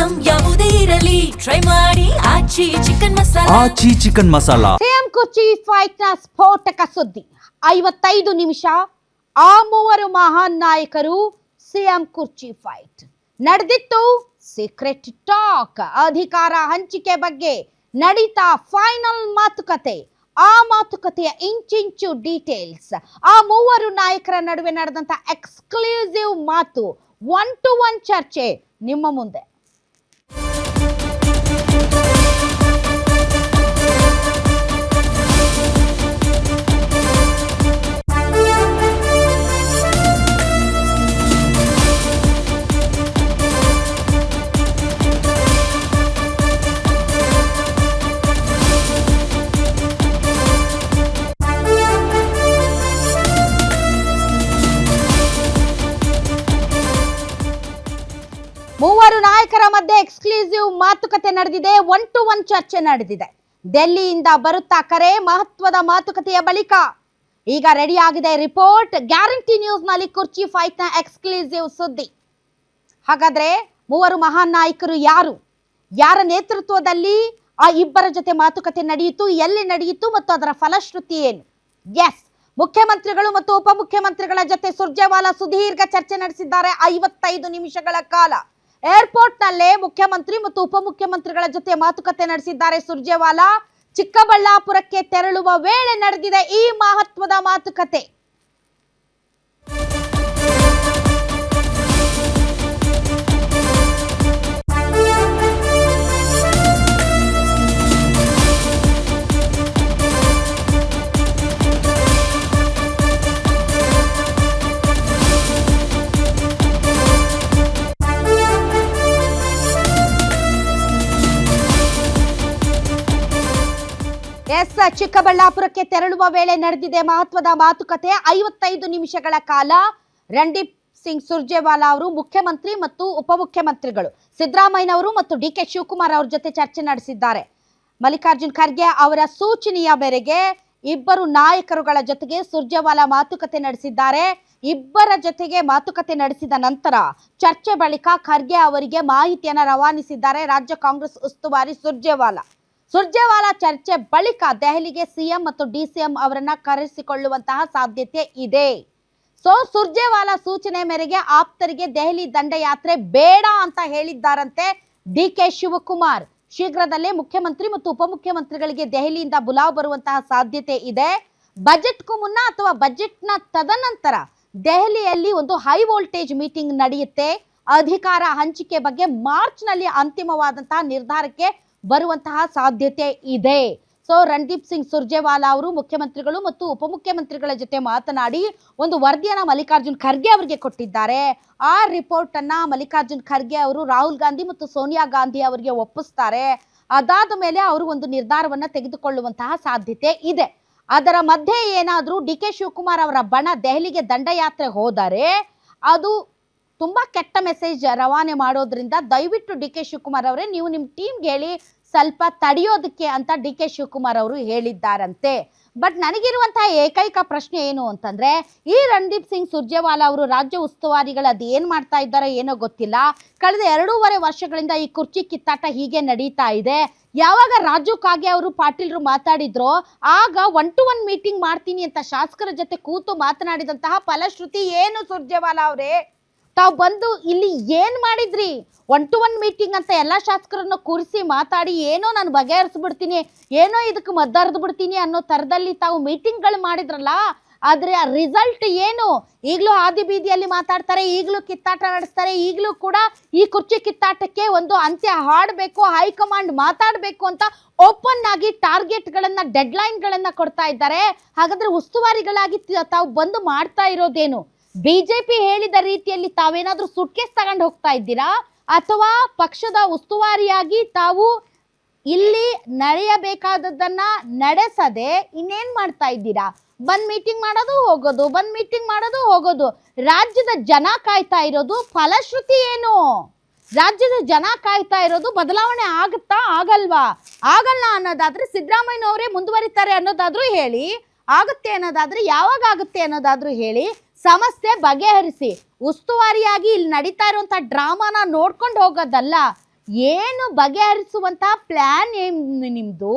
Item ಯಾವುದೇ ಇರಲಿ try ಮಾಡಿ ಆಚಿ ಚಿಕನ್ ಮಸಾಲಾ. ಸಿಎಂ ಕುರ್ಚಿ ಫೈಟ್ ನ ಸ್ಫೋಟಕ ಸುದ್ದಿ. 55 ನಿಮಿಷ ಆ ಮೂವರು ಮಹಾನ್ ನಾಯಕರು ಸಿಎಂ ಕುರ್ಚಿ ಫೈಟ್ ನಡೆದಿತ್ತು. ಸೀಕ್ರೆಟ್ ಟಾಕ್, ಅಧಿಕಾರ ಹಂಚಿಕೆ ಬಗ್ಗೆ ನಡೀತಾ ಫೈನಲ್ ಮಾತುಕತೆ. ಆ ಮಾತುಕತೆಯ ಇಂಚಿಂಚು ಡೀಟೇಲ್ಸ್, ಆ ಮೂವರು ನಾಯಕರ ನಡುವೆ ನಡೆದಂತ ಎಕ್ಸ್ಕ್ಲೂಸಿವ್ ಮಾತು, 1-to-1 ಚರ್ಚೆ ನಿಮ್ಮ ಮುಂದೆ. ಮೂವರು ನಾಯಕರ ಮಧ್ಯೆ ಎಕ್ಸ್ಕ್ಲೂಸಿವ್ ಮಾತುಕತೆ ನಡೆದಿದೆ. 1-to-1 ಚರ್ಚೆ ನಡೆದಿದೆ. ಡೆಲ್ಲಿಯಿಂದ ಬರುತ್ತಾ ಕರೆ, ಮಹತ್ವದ ಮಾತುಕತೆಯ ಬಳಿಕ ಈಗ ರೆಡಿ ಆಗಿದೆ ರಿಪೋರ್ಟ್. ಗ್ಯಾರಂಟಿ ನ್ಯೂಸ್ ನಲ್ಲಿ ಕುರ್ಚಿ ಫೈಟ್ ನ ಎಕ್ಸ್ಕ್ಲೂಸಿವ್ ಸುದ್ದಿ. ಹಾಗಾದ್ರೆ ಮೂವರು ಮಹಾನ್ ನಾಯಕರು ಯಾರು, ಯಾರ ನೇತೃತ್ವದಲ್ಲಿ ಆ ಇಬ್ಬರ ಜೊತೆ ಮಾತುಕತೆ ನಡೆಯಿತು, ಎಲ್ಲಿ ನಡೆಯಿತು ಮತ್ತು ಅದರ ಫಲಶ್ರುತಿ ಏನು? ಎಸ್, ಮುಖ್ಯಮಂತ್ರಿಗಳು ಮತ್ತು ಉಪಮುಖ್ಯಮಂತ್ರಿಗಳ ಜೊತೆ ಸುರ್ಜೇವಾಲಾ ಸುದೀರ್ಘ ಚರ್ಚೆ ನಡೆಸಿದ್ದಾರೆ. 55 ನಿಮಿಷಗಳ ಕಾಲ ಏರ್ಪೋರ್ಟ್ ನಲ್ಲೇ ಮುಖ್ಯಮಂತ್ರಿ ಮತ್ತು ಉಪಮುಖ್ಯಮಂತ್ರಿಗಳ ಜೊತೆ ಮಾತುಕತೆ ನಡೆಸಿದ್ದಾರೆ ಸುರ್ಜೇವಾಲಾ. ಚಿಕ್ಕಬಳ್ಳಾಪುರಕ್ಕೆ ತೆರಳುವ ವೇಳೆ ನಡೆದಿದೆ ಈ ಮಹತ್ವದ ಮಾತುಕತೆ. ಎಸ್, ಚಿಕ್ಕಬಳ್ಳಾಪುರಕ್ಕೆ ತೆರಳುವ ವೇಳೆ ನಡೆದಿದೆ ಮಹತ್ವದ ಮಾತುಕತೆ. 55 ನಿಮಿಷಗಳ ಕಾಲ ರಣದೀಪ್ ಸಿಂಗ್ ಸುರ್ಜೇವಾಲಾ ಅವರು ಮುಖ್ಯಮಂತ್ರಿ ಮತ್ತು ಉಪಮುಖ್ಯಮಂತ್ರಿಗಳು ಸಿದ್ದರಾಮಯ್ಯನವರು ಮತ್ತು ಡಿ.ಕೆ. ಶಿವಕುಮಾರ್ ಅವರ ಜೊತೆ ಚರ್ಚೆ ನಡೆಸಿದ್ದಾರೆ. ಮಲ್ಲಿಕಾರ್ಜುನ್ ಖರ್ಗೆ ಅವರ ಸೂಚನೆಯ ಮೇರೆಗೆ ಇಬ್ಬರು ನಾಯಕರುಗಳ ಜೊತೆಗೆ ಸುರ್ಜೇವಾಲಾ ಮಾತುಕತೆ ನಡೆಸಿದ್ದಾರೆ. ಇಬ್ಬರ ಜೊತೆಗೆ ಮಾತುಕತೆ ನಡೆಸಿದ ನಂತರ ಚರ್ಚೆ ಬಳಿಕ ಖರ್ಗೆ ಅವರಿಗೆ ಮಾಹಿತಿಯನ್ನು ರವಾನಿಸಿದ್ದಾರೆ ರಾಜ್ಯ ಕಾಂಗ್ರೆಸ್ ಉಸ್ತುವಾರಿ ಸುರ್ಜೇವಾಲಾ ಚರ್ಚೆ ಬಳಿಕ ದೆಹಲಿಗೆ ಸಿಎಂ ಮತ್ತು ಡಿಸಿಎಂ ಅವರನ್ನ ಕರೆಸಿಕೊಳ್ಳುವಂತಹ ಸಾಧ್ಯತೆ ಇದೆ. ಸುರ್ಜೇವಾಲಾ ಸೂಚನೆ ಮೇರೆಗೆ ಆಪ್ತರಿಗೆ ದೆಹಲಿ ದಂಡಯಾತ್ರೆ ಬೇಡ ಅಂತ ಹೇಳಿದ್ದಾರಂತೆ ಡಿ.ಕೆ. ಶಿವಕುಮಾರ್. ಶೀಘ್ರದಲ್ಲೇ ಮುಖ್ಯಮಂತ್ರಿ ಮತ್ತು ಉಪಮುಖ್ಯಮಂತ್ರಿಗಳಿಗೆ ದೆಹಲಿಯಿಂದ ಬುಲಾವ್ ಬರುವಂತಹ ಸಾಧ್ಯತೆ ಇದೆ. ಬಜೆಟ್ಗೂ ಮುನ್ನ ಅಥವಾ ಬಜೆಟ್ನ ತದನಂತರ ದೆಹಲಿಯಲ್ಲಿ ಒಂದು ಹೈ ವೋಲ್ಟೇಜ್ ಮೀಟಿಂಗ್ ನಡೆಯುತ್ತೆ. ಅಧಿಕಾರ ಹಂಚಿಕೆ ಬಗ್ಗೆ ಮಾರ್ಚ್ ನಲ್ಲಿ ಅಂತಿಮವಾದಂತಹ ನಿರ್ಧಾರಕ್ಕೆ ಬರುವಂತಹ ಸಾಧ್ಯತೆ ಇದೆ. ರಣದೀಪ್ ಸಿಂಗ್ ಸುರ್ಜೇವಾಲಾ ಅವರು ಮುಖ್ಯಮಂತ್ರಿಗಳು ಮತ್ತು ಉಪಮುಖ್ಯಮಂತ್ರಿಗಳ ಜೊತೆ ಮಾತನಾಡಿ ಒಂದು ವರದಿಯನ್ನ ಮಲ್ಲಿಕಾರ್ಜುನ್ ಖರ್ಗೆ ಅವರಿಗೆ ಕೊಟ್ಟಿದ್ದಾರೆ. ಆ ರಿಪೋರ್ಟ್ ಅನ್ನ ಮಲ್ಲಿಕಾರ್ಜುನ್ ಖರ್ಗೆ ಅವರು ರಾಹುಲ್ ಗಾಂಧಿ ಮತ್ತು ಸೋನಿಯಾ ಗಾಂಧಿ ಅವರಿಗೆ ಒಪ್ಪಿಸ್ತಾರೆ. ಅದಾದ ಮೇಲೆ ಅವರು ಒಂದು ನಿರ್ಧಾರವನ್ನ ತೆಗೆದುಕೊಳ್ಳುವಂತಹ ಸಾಧ್ಯತೆ ಇದೆ. ಅದರ ಮಧ್ಯೆ ಏನಾದರೂ ಡಿ.ಕೆ. ಶಿವಕುಮಾರ್ ಅವರ ಬಣ ದೆಹಲಿಗೆ ದಂಡಯಾತ್ರೆ ಹೋದರೆ ಅದು ತುಂಬಾ ಕೆಟ್ಟ ಮೆಸೇಜ್ ರವಾನೆ ಮಾಡೋದ್ರಿಂದ ದಯವಿಟ್ಟು ಡಿ.ಕೆ. ಶಿವಕುಮಾರ್ ಅವರೇ ನೀವು ನಿಮ್ಮ ಟೀಮ್ಗೆ ಹೇಳಿ ಸ್ವಲ್ಪ ತಡೆಯೋದಕ್ಕೆ ಅಂತ ಡಿ.ಕೆ. ಶಿವಕುಮಾರ್ ಅವರು ಹೇಳಿದ್ದಾರಂತೆ. ಬಟ್ ನನಗಿರುವಂತಹ ಏಕೈಕ ಪ್ರಶ್ನೆ ಏನು ಅಂತಂದ್ರೆ, ಈ ರಣದೀಪ್ ಸಿಂಗ್ ಸುರ್ಜೇವಾಲಾ ಅವರು ರಾಜ್ಯ ಉಸ್ತುವಾರಿಗಳು ಅದು ಏನ್ ಮಾಡ್ತಾ ಇದ್ದಾರೋ ಏನೋ ಗೊತ್ತಿಲ್ಲ. ಕಳೆದ 2.5 ವರ್ಷಗಳಿಂದ ಈ ಕುರ್ಚಿ ಕಿತ್ತಾಟ ಹೀಗೆ ನಡೀತಾ ಇದೆ. ಯಾವಾಗ ರಾಜು ಕಾಗೆ ಅವರು ಪಾಟೀಲ್ರು ಮಾತಾಡಿದ್ರು ಆಗ 1-to-1 ಮೀಟಿಂಗ್ ಮಾಡ್ತೀನಿ ಅಂತ ಶಾಸಕರ ಜೊತೆ ಕೂತು ಮಾತನಾಡಿದಂತಹ ಫಲಶ್ರುತಿ ಏನು? ಸುರ್ಜೇವಾಲಾ ಅವರೇ, ತಾವು ಬಂದು ಇಲ್ಲಿ ಏನ್ ಮಾಡಿದ್ರಿ? 1-to-1 ಮೀಟಿಂಗ್ ಅಂತ ಎಲ್ಲಾ ಶಾಸಕರನ್ನು ಕೂರಿಸಿ ಮಾತಾಡಿ ಏನೋ ನಾನು ಬಗೆಹರಿಸ್ಬಿಡ್ತೀನಿ, ಏನೋ ಇದಕ್ಕೆ ಮದ್ದರ್ದು ಬಿಡ್ತೀನಿ ಅನ್ನೋ ತರದಲ್ಲಿ ತಾವು ಮೀಟಿಂಗ್ಗಳು ಮಾಡಿದ್ರಲ್ಲ, ಆದ್ರೆ ಆ ರಿಸಲ್ಟ್ ಏನು? ಈಗಲೂ ಹಾದಿ ಬೀದಿಯಲ್ಲಿ ಮಾತಾಡ್ತಾರೆ, ಈಗಲೂ ಕಿತ್ತಾಟ ನಡೆಸ್ತಾರೆ, ಈಗಲೂ ಕೂಡ ಈ ಕುರ್ಚಿ ಕಿತ್ತಾಟಕ್ಕೆ ಒಂದು ಅಂತ್ಯ ಹಾಡಬೇಕು, ಹೈಕಮಾಂಡ್ ಮಾತಾಡಬೇಕು ಅಂತ ಓಪನ್ ಆಗಿ ಟಾರ್ಗೆಟ್ಗಳನ್ನ, ಡೆಡ್ಲೈನ್ಗಳನ್ನ ಕೊಡ್ತಾ ಇದ್ದಾರೆ. ಹಾಗಾದ್ರೆ ಉಸ್ತುವಾರಿಗಳಾಗಿ ತಾವು ಬಂದು ಮಾಡ್ತಾ ಇರೋದೇನು? ಬಿಜೆಪಿ ಹೇಳಿದ ರೀತಿಯಲ್ಲಿ ತಾವೇನಾದ್ರೂ ಸುಟ್ಕೇಸ್ ತಗೊಂಡು ಹೋಗ್ತಾ ಇದ್ದೀರಾ, ಅಥವಾ ಪಕ್ಷದ ಉಸ್ತುವಾರಿಯಾಗಿ ತಾವು ಇಲ್ಲಿ ನಡೆಯಬೇಕಾದದ್ದನ್ನ ನಡೆಸದೆ ಇನ್ನೇನ್ ಮಾಡ್ತಾ ಇದ್ದೀರಾ? ಬಂದ್ ಮೀಟಿಂಗ್ ಮಾಡೋದು ಹೋಗೋದು, ಬಂದ್ ಮೀಟಿಂಗ್ ಮಾಡೋದು ಹೋಗೋದು. ರಾಜ್ಯದ ಜನ ಕಾಯ್ತಾ ಇರೋದು ಫಲಶ್ರುತಿ ಏನು? ರಾಜ್ಯದ ಜನ ಕಾಯ್ತಾ ಇರೋದು ಬದಲಾವಣೆ ಆಗುತ್ತಾ ಆಗಲ್ವಾ? ಆಗಲ್ಲ ಅನ್ನೋದಾದ್ರೆ ಸಿದ್ದರಾಮಯ್ಯನವರೇ ಮುಂದುವರಿತಾರೆ ಅನ್ನೋದಾದ್ರೂ ಹೇಳಿ, ಆಗುತ್ತೆ ಅನ್ನೋದಾದ್ರೆ ಯಾವಾಗ ಆಗುತ್ತೆ ಅನ್ನೋದಾದ್ರೂ ಹೇಳಿ, ಸಮಸ್ಯೆ ಬಗೆಹರಿಸಿ. ಉಸ್ತುವಾರಿಯಾಗಿ ಇಲ್ಲಿ ನಡೀತಾ ಇರುವಂತ ಡ್ರಾಮಾನ ನೋಡ್ಕೊಂಡು ಹೋಗೋದಲ್ಲ. ಏನು ಬಗೆಹರಿಸುವಂಥ ಪ್ಲ್ಯಾನ್ ಏನು ನಿಮ್ಮದು?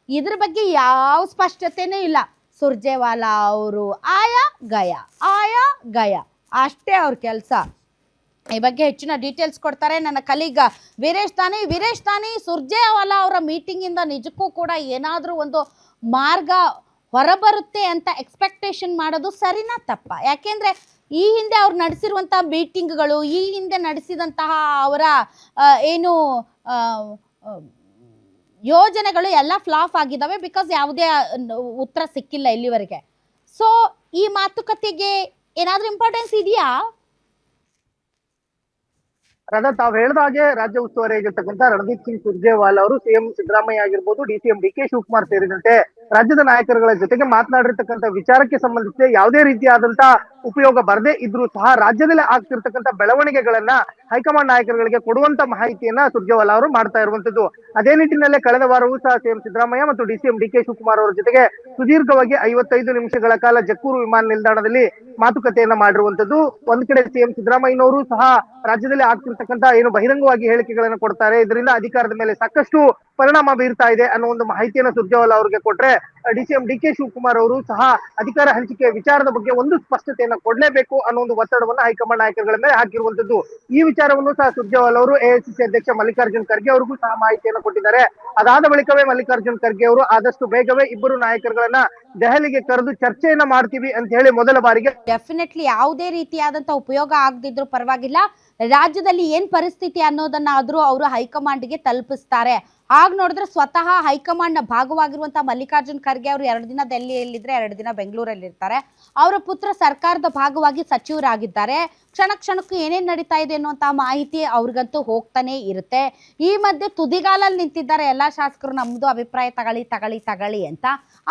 ಇದ್ರ ಬಗ್ಗೆ ಯಾವ ಸ್ಪಷ್ಟತೆನೂ ಇಲ್ಲ. ಸುರ್ಜೇವಾಲಾ ಅವರು ಆಯಾ ಗಯ ಅಷ್ಟೇ ಅವ್ರ ಕೆಲಸ. ಈ ಬಗ್ಗೆ ಹೆಚ್ಚಿನ ಡೀಟೇಲ್ಸ್ ಕೊಡ್ತಾರೆ ನನ್ನ ಕಲೀಗ ವೀರೇಶ್ ತಾನಿ. ಸುರ್ಜೇವಾಲಾ ಅವರ ಮೀಟಿಂಗಿಂದ ನಿಜಕ್ಕೂ ಕೂಡ ಏನಾದರೂ ಒಂದು ಮಾರ್ಗ ಹೊರಬರುತ್ತೆ ಅಂತ ಎಕ್ಸ್ಪೆಕ್ಟೇಷನ್ ಮಾಡೋದು ಸರಿನಾ ತಪ್ಪ? ಯಾಕೆಂದರೆ ಈ ಹಿಂದೆ ಅವ್ರು ನಡೆಸಿರುವಂಥ ಮೀಟಿಂಗ್ಗಳು, ಈ ಹಿಂದೆ ನಡೆಸಿದಂತಹ ಅವರ ಏನು ಯೋಜನೆಗಳು ಎಲ್ಲ ಫ್ಲಾಪ್ ಆಗಿದ್ದಾವೆ. ಬಿಕಾಸ್ ಯಾವುದೇ ಉತ್ತರ ಸಿಕ್ಕಿಲ್ಲ ಇಲ್ಲಿವರೆಗೆ. ಸೊ ಈ ಮಾತುಕತೆಗೆ ಏನಾದರೂ ಇಂಪಾರ್ಟೆನ್ಸ್ ಇದೆಯಾ? ರಾಧಾ, ತಾವ್ ಹೇಳ್ದ ಹಾಗೆ ರಾಜ್ಯ ಉಸ್ತುವಾರಿ ಆಗಿರ್ತಕ್ಕಂಥ ರಣದೀಪ್ ಸಿಂಗ್ ಸುರ್ಜೇವಾಲಾ ಅವರು ಸಿಎಂ ಸಿದ್ದರಾಮಯ್ಯ ಆಗಿರ್ಬೋದು, ಡಿಸಿಎಂ ಡಿ ಕೆ ಶಿವಕುಮಾರ್ ಸೇರಿದಂತೆ ರಾಜ್ಯದ ನಾಯಕರುಗಳ ಜೊತೆಗೆ ಮಾತನಾಡಿರ್ತಕ್ಕಂಥ ವಿಚಾರಕ್ಕೆ ಸಂಬಂಧಿಸಿ ಯಾವುದೇ ರೀತಿಯಾದಂತ ಉಪಯೋಗ ಬರದೇ ಇದ್ರೂ ಸಹ ರಾಜ್ಯದಲ್ಲಿ ಆಗ್ತಿರ್ತಕ್ಕಂಥ ಬೆಳವಣಿಗೆಗಳನ್ನ ಹೈಕಮಾಂಡ್ ನಾಯಕರುಗಳಿಗೆ ಕೊಡುವಂತ ಮಾಹಿತಿಯನ್ನ ಸುರ್ಜೇವಾಲಾ ಅವರು ಮಾಡ್ತಾ ಇರುವಂತದ್ದು. ಅದೇ ನಿಟ್ಟಿನಲ್ಲೇ ಕಳೆದ ವಾರವೂ ಸಹ ಸಿಎಂ ಸಿದ್ದರಾಮಯ್ಯ ಮತ್ತು ಡಿಸಿಎಂ ಡಿ ಕೆ ಶಿವಕುಮಾರ್ ಅವರ ಜೊತೆಗೆ ಸುದೀರ್ಘವಾಗಿ 55 ನಿಮಿಷಗಳ ಕಾಲ ಜಕ್ಕೂರು ವಿಮಾನ ನಿಲ್ದಾಣದಲ್ಲಿ ಮಾತುಕತೆಯನ್ನ ಮಾಡಿರುವಂತದ್ದು. ಒಂದ್ ಕಡೆ ಸಿಎಂ ಸಿದ್ದರಾಮಯ್ಯನವರು ಸಹ ರಾಜ್ಯದಲ್ಲಿ ಆಗ್ತಿರ್ತಕ್ಕಂಥ ಏನು ಬಹಿರಂಗವಾಗಿ ಹೇಳಿಕೆಗಳನ್ನು ಕೊಡ್ತಾರೆ, ಇದರಿಂದ ಅಧಿಕಾರದ ಮೇಲೆ ಸಾಕಷ್ಟು ಪರಿಣಾಮ ಬೀರ್ತಾ ಇದೆ ಅನ್ನೋ ಒಂದು ಮಾಹಿತಿಯನ್ನ ಸುರ್ಜೇವಾಲಾ ಅವರಿಗೆ ಕೊಟ್ರೆ, ಡಿಸಿಎಂ ಡಿ ಕೆ ಶಿವಕುಮಾರ್ ಅವರು ಸಹ ಅಧಿಕಾರ ಹಂಚಿಕೆ ವಿಚಾರದ ಬಗ್ಗೆ ಒಂದು ಸ್ಪಷ್ಟತೆಯನ್ನ ಕೊಡ್ಲೇಬೇಕು ಅನ್ನೋ ಒಂದು ಒತ್ತಡವನ್ನ ಹೈಕಮಾಂಡ್ ನಾಯಕರುಗಳ ಮೇಲೆ ಹಾಕಿರುವಂತದ್ದು. ಈ ವಿಚಾರವನ್ನು ಸಹ ಸುರ್ಜೇವಾಲಾ ಅವರು ಎಐಸಿಸಿ ಅಧ್ಯಕ್ಷ ಮಲ್ಲಿಕಾರ್ಜುನ್ ಖರ್ಗೆ ಅವರಿಗೂ ಸಹ ಮಾಹಿತಿಯನ್ನು ಕೊಟ್ಟಿದ್ದಾರೆ. ಅದಾದ ಬಳಿಕವೇ ಮಲ್ಲಿಕಾರ್ಜುನ್ ಖರ್ಗೆ ಅವರು ಆದಷ್ಟು ಬೇಗವೇ ಇಬ್ಬರು ನಾಯಕರುಗಳನ್ನ ದೆಹಲಿಗೆ ಕರೆದು ಚರ್ಚೆಯನ್ನ ಮಾಡ್ತೀವಿ ಅಂತ ಹೇಳಿ ಮೊದಲ ಬಾರಿಗೆ ಡೆಫಿನೆಟ್ಲಿ ಯಾವುದೇ ರೀತಿಯಾದಂಥ ಉಪಯೋಗ ಆಗದಿದ್ರೂ ಪರವಾಗಿಲ್ಲ, ರಾಜ್ಯದಲ್ಲಿ ಏನು ಪರಿಸ್ಥಿತಿ ಅನ್ನೋದನ್ನಾದರೂ ಅವರು ಹೈಕಮಾಂಡ್ಗೆ ತಲುಪಿಸ್ತಾರೆ. ಆಗ ನೋಡಿದ್ರೆ ಸ್ವತಃ ಹೈಕಮಾಂಡ್ನ ಭಾಗವಾಗಿರುವಂಥ ಮಲ್ಲಿಕಾರ್ಜುನ್ ಖರ್ಗೆ ಅವರು 2 ದಿನ ದೆಹಲಿಯಲ್ಲಿದ್ದರೆ 2 ದಿನ ಬೆಂಗಳೂರಲ್ಲಿರ್ತಾರೆ. ಅವರ ಪುತ್ರ ಸರ್ಕಾರದ ಭಾಗವಾಗಿ ಸಚಿವರಾಗಿದ್ದಾರೆ. ಕ್ಷಣಕ್ಕೂ ಏನೇನು ನಡೀತಾ ಇದೆ ಅನ್ನುವಂಥ ಮಾಹಿತಿ ಅವ್ರಿಗಂತೂ ಹೋಗ್ತಾನೆ ಇರುತ್ತೆ. ಈ ಮಧ್ಯೆ ತುದಿಗಾಲಲ್ಲಿ ನಿಂತಿದ್ದಾರೆ ಎಲ್ಲ ಶಾಸಕರು, ನಮ್ಮದು ಅಭಿಪ್ರಾಯ ತಗೊಳ್ಳಿ ಅಂತ.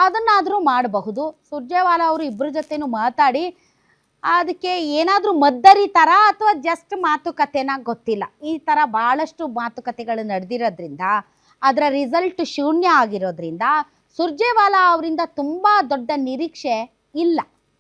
ಅದನ್ನಾದರೂ ಮಾಡಬಹುದು. ಸುರ್ಜೇವಾಲಾ ಅವರು ಇಬ್ಬರ ಜೊತೆನೂ ಮಾತಾಡಿ ಅದಕ್ಕೆ ಏನಾದರೂ ಮದ್ದರಿತಾರ ಅಥವಾ ಜಸ್ಟ್ ಮಾತುಕತೆನ ಗೊತ್ತಿಲ್ಲ. ಈ ಥರ ಭಾಳಷ್ಟು ಮಾತುಕತೆಗಳು ನಡೆದಿರೋದ್ರಿಂದ ಅದರ ರಿಸಲ್ಟ್ ಶೂನ್ಯ ಆಗಿರೋದ್ರಿಂದ ಸುರ್ಜೇವಾಲಾ ಅವರಿಂದ ತುಂಬ ದೊಡ್ಡ ನಿರೀಕ್ಷೆ ಇಲ್ಲ.